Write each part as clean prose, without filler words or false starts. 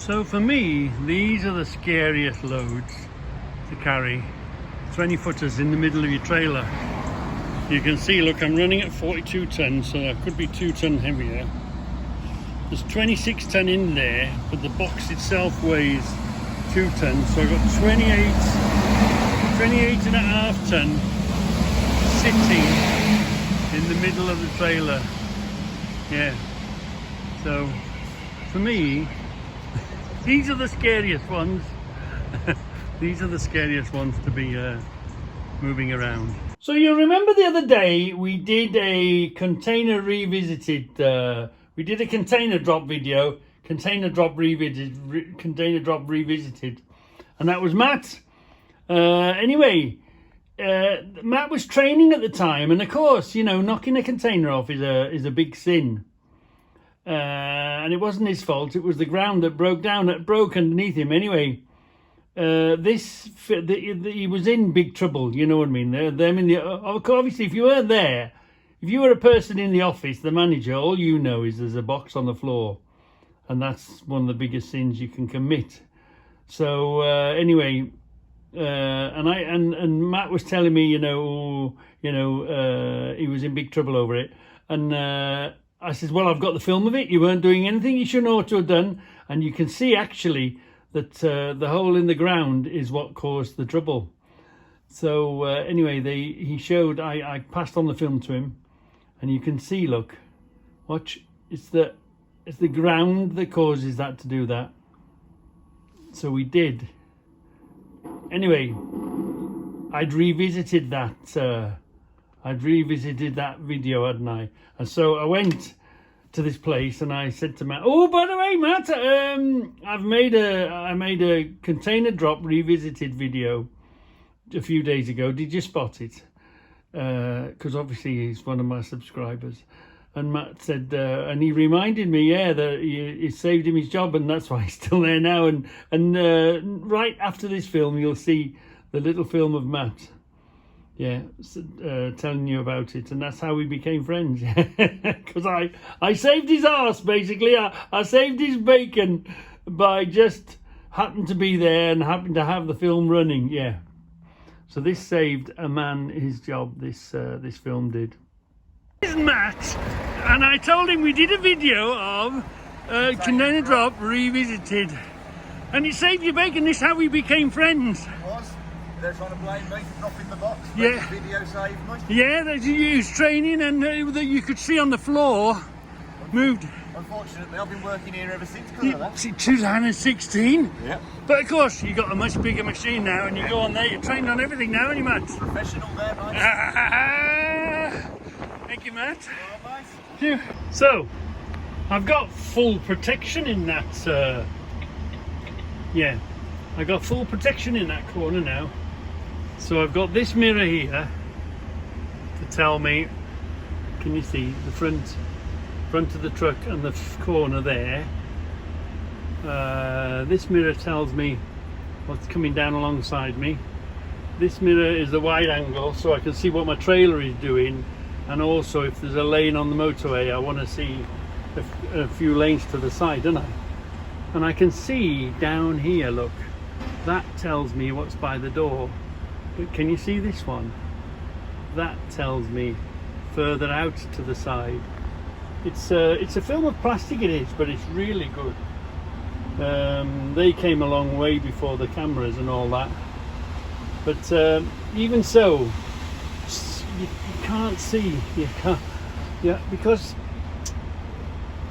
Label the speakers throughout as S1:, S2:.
S1: So for me, these are the scariest loads to carry. 20 footers in the middle of your trailer. You can see, look, I'm running at 42 tons, so that could be 2 ton heavier. There's 26 ton in there, but the box itself weighs 2 tons, so I've got 28 and a half ton sitting in the middle of the trailer. Yeah, so for me, these are the scariest ones. These are the scariest ones to be moving around. So you remember the other day we did a container revisited, we did a container drop video, container drop revisited, and that was Matt. Anyway, Matt was training at the time, and of course, you know, knocking a container off is a big sin. And it wasn't his fault, it was the ground that broke underneath him. Anyway, he was in big trouble, you know what I mean? Obviously, if you weren't there, if you were a person in the office, the manager, all you know is there's a box on the floor, and that's one of the biggest sins you can commit. So anyway, and Matt was telling me, he was in big trouble over it, and I said, well, I've got the film of it. You weren't doing anything you shouldn't ought to have done, and you can see actually that the hole in the ground is what caused the trouble. So anyway, he showed, I passed on the film to him, and you can see, look, watch, it's the ground that causes that to do that. So we did. Anyway, I'd revisited that video, hadn't I? And so I went to this place and I said to Matt, oh, by the way, Matt, I made a container drop revisited video a few days ago. Did you spot it? Because obviously he's one of my subscribers. And Matt said, and he reminded me, that it saved him his job, and that's why he's still there now. And right after this film, you'll see the little film of Matt. Telling you about it, and that's how we became friends. Because I saved his arse, basically. I saved his bacon by just happened to be there and happened to have the film running. Yeah. So this saved a man his job. This film did. This is Matt, and I told him we did a video of Container Drop Revisited, and it saved your bacon. This is how we became friends.
S2: They're trying to blame me for dropping the box.
S1: Yeah.
S2: The video saved me.
S1: Yeah, they used training, and that you could see on the floor moved.
S2: Unfortunately, I've been working here ever since because of that.
S1: 2016.
S2: Yeah.
S1: But of course, you got a much bigger machine now, and you go on there. You're trained on everything now, aren't you, Matt?
S2: Professional there, mate.
S1: Thank you, Matt.
S2: All right,
S1: Thank you. So, I've got full protection in that. I got full protection in that corner now. So I've got this mirror here to tell me, can you see the front of the truck and the corner there. This mirror tells me what's coming down alongside me. This mirror is the wide angle, so I can see what my trailer is doing, and also if there's a lane on the motorway, I want to see a few lanes to the side, don't I? And I can see down here, look, that tells me what's by the door. But can you see this one? That tells me further out to the side. It's a film of plastic, it is, but it's really good. They came a long way before the cameras and all that. But even so, you can't see. You can't. Yeah, because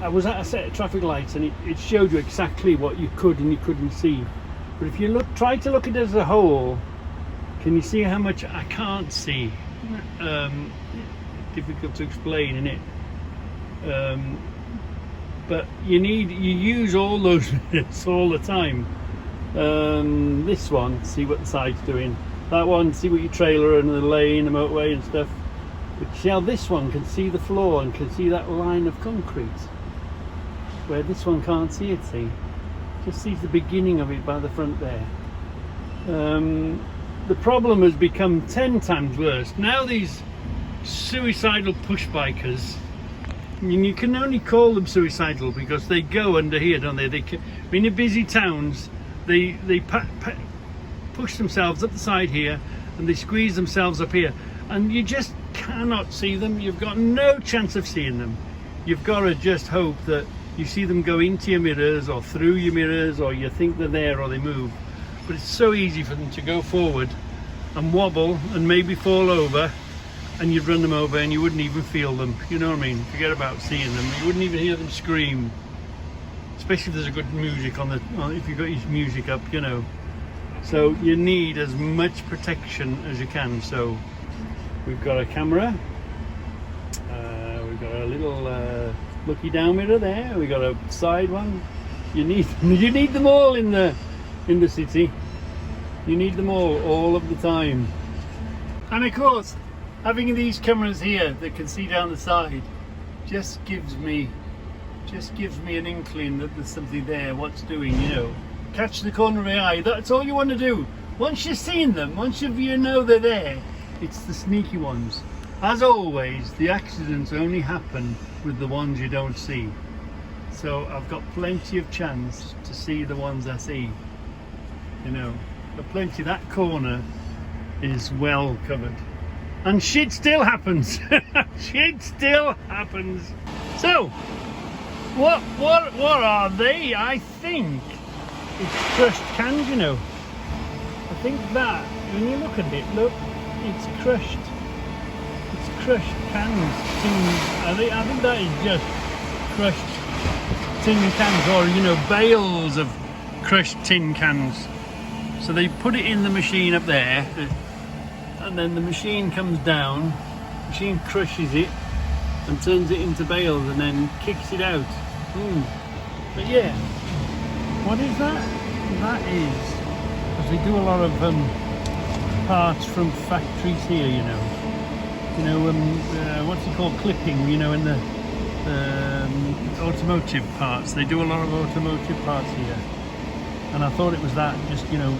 S1: I was at a set of traffic lights, and it showed you exactly what you could and you couldn't see. But if you try to look at it as a whole, can you see how much I can't see? Difficult to explain, isn't it? But you use all those minutes all the time. This one, see what the side's doing. That one, see what your trailer and the lane, the motorway and stuff. But see how this one can see the floor and can see that line of concrete, where this one can't see it, see? Just sees the beginning of it by the front there. The problem has become 10 times worse. Now these suicidal push bikers And you can only call them suicidal because they go under here, don't they? In your busy towns, they push themselves up the side here and they squeeze themselves up here, and you just cannot see them. You've got no chance of seeing them. You've got to just hope that you see them go into your mirrors or through your mirrors, or you think they're there or they move. But it's so easy for them to go forward and wobble and maybe fall over, and you'd run them over and you wouldn't even feel them. You know what I mean? Forget about seeing them. You wouldn't even hear them scream. Especially if there's a good music on if you've got your music up, you know. So you need as much protection as you can. So we've got a camera. We've got a little looky down mirror there. We've got a side one. You need them all in the city. You need them all of the time. And of course, having these cameras here that can see down the side just gives me an inkling that there's something there, what's doing, you know. Catch the corner of the eye, that's all you want to do. Once you've seen them, once you know they're there, it's the sneaky ones. As always, the accidents only happen with the ones you don't see. So I've got plenty of chance to see the ones I see. You know, but plenty. That corner is well covered. And shit still happens. Shit still happens. So, what are they? I think it's crushed cans, you know. I think that, when you look at it, look, it's crushed. It's crushed cans, tins. I think that is just crushed tin cans, or, you know, bales of crushed tin cans. So they put it in the machine up there, and then the machine comes down, machine crushes it and turns it into bales and then kicks it out. But yeah, what is that? That is, because they do a lot of parts from factories here, you know. You know, what's it called, clipping, you know, in the automotive parts. They do a lot of automotive parts here. And I thought it was that, just, you know,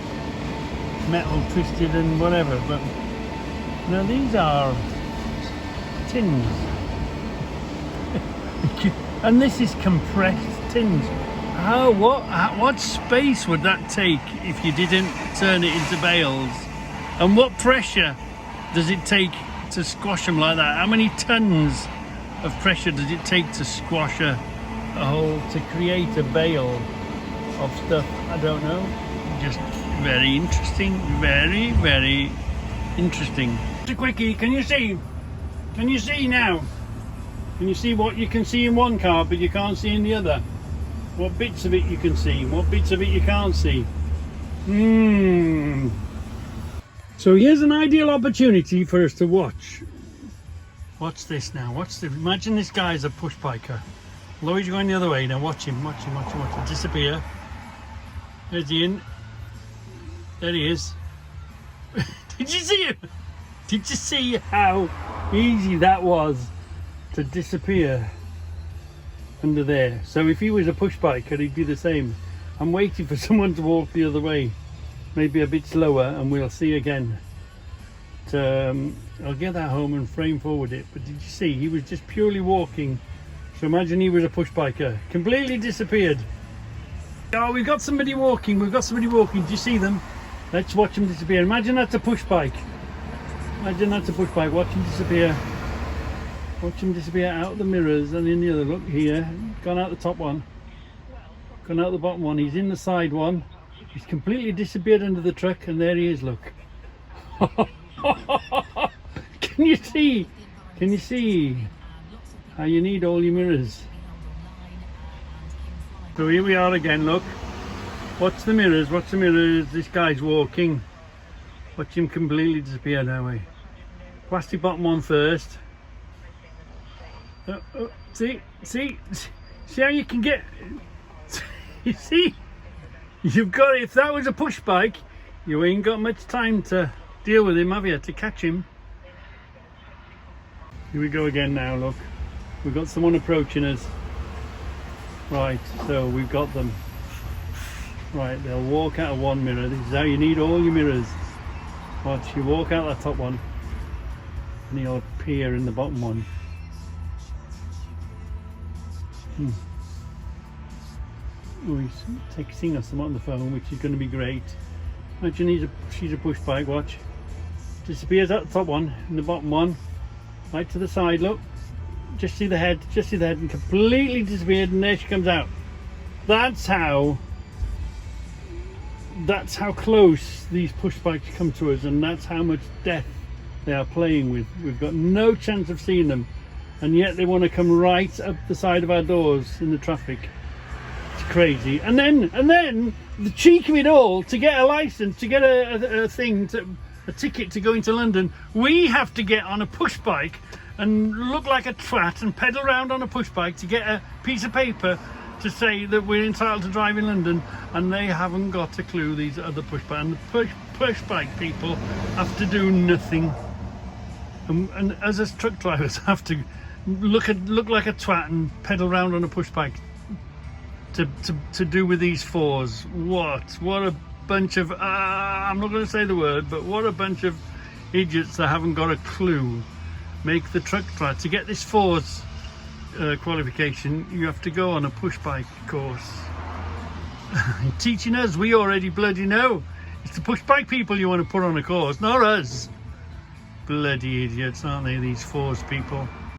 S1: metal twisted and whatever, but now these are tins. And this is compressed tins. What space would that take if you didn't turn it into bales? And what pressure does it take to squash them like that? How many tons of pressure does it take to squash a whole, to create a bale of stuff? I don't know. Just very interesting. Very, very interesting. Just a quickie, can you see? Can you see now? Can you see what you can see in one car but you can't see in the other? What bits of it you can see, what bits of it you can't see. So here's an ideal opportunity for us to watch. What's this now? Imagine this guy's a push biker. Although he's going the other way now, watch him. Disappear. There's he in. There he is. Did you see him? Did you see how easy that was to disappear under there? So if he was a push biker, he'd be the same. I'm waiting for someone to walk the other way, maybe a bit slower, and we'll see again. I'll get that home and frame forward it. But did you see, he was just purely walking. So imagine he was a push biker, completely disappeared. Oh, we've got somebody walking. Do you see them? Let's watch him disappear. Imagine that's a push bike. Watch him disappear. Watch him disappear out of the mirrors and in the other. Look here, gone out the top one, gone out the bottom one. He's in the side one. He's completely disappeared under the truck, and there he is. Look. Can you see? Can you see how you need all your mirrors? So here we are again. Look. Watch the mirrors. This guy's walking. Watch him completely disappear that way. Plastic bottom one first. See how you can get. You see, you've got, if that was a push bike, you ain't got much time to deal with him, have you, to catch him? Here we go again now. Look, we've got someone approaching us. Right, so we've got them. Right, they'll walk out of one mirror. This is how you need all your mirrors. Watch, you walk out that top one and he'll appear in the bottom one. Oh, he's texting us on the phone, which is going to be great. Imagine she's a push bike, watch. Disappears out the top one and the bottom one. Right to the side, look. Just see the head, and completely disappeared, and there she comes out. That's how close these push bikes come to us, and that's how much death they are playing with. We've got no chance of seeing them, and yet they want to come right up the side of our doors in the traffic. It's crazy. And then the cheek of it all, to get a license, to get a ticket to go into London, we have to get on a push bike and look like a twat and pedal around on a push bike to get a piece of paper to say that we're entitled to drive in London, and they haven't got a clue, these other push bike. And the push bike people have to do nothing, and as us truck drivers have to look like a twat and pedal around on a push bike to do with these fours. What a bunch of I'm not going to say the word, but what a bunch of idiots that haven't got a clue. Make the truck drive. To get this fours qualification, you have to go on a push bike course. Teaching us, we already bloody know. It's the push bike people you want to put on a course, not us. Bloody idiots, aren't they, these fours people?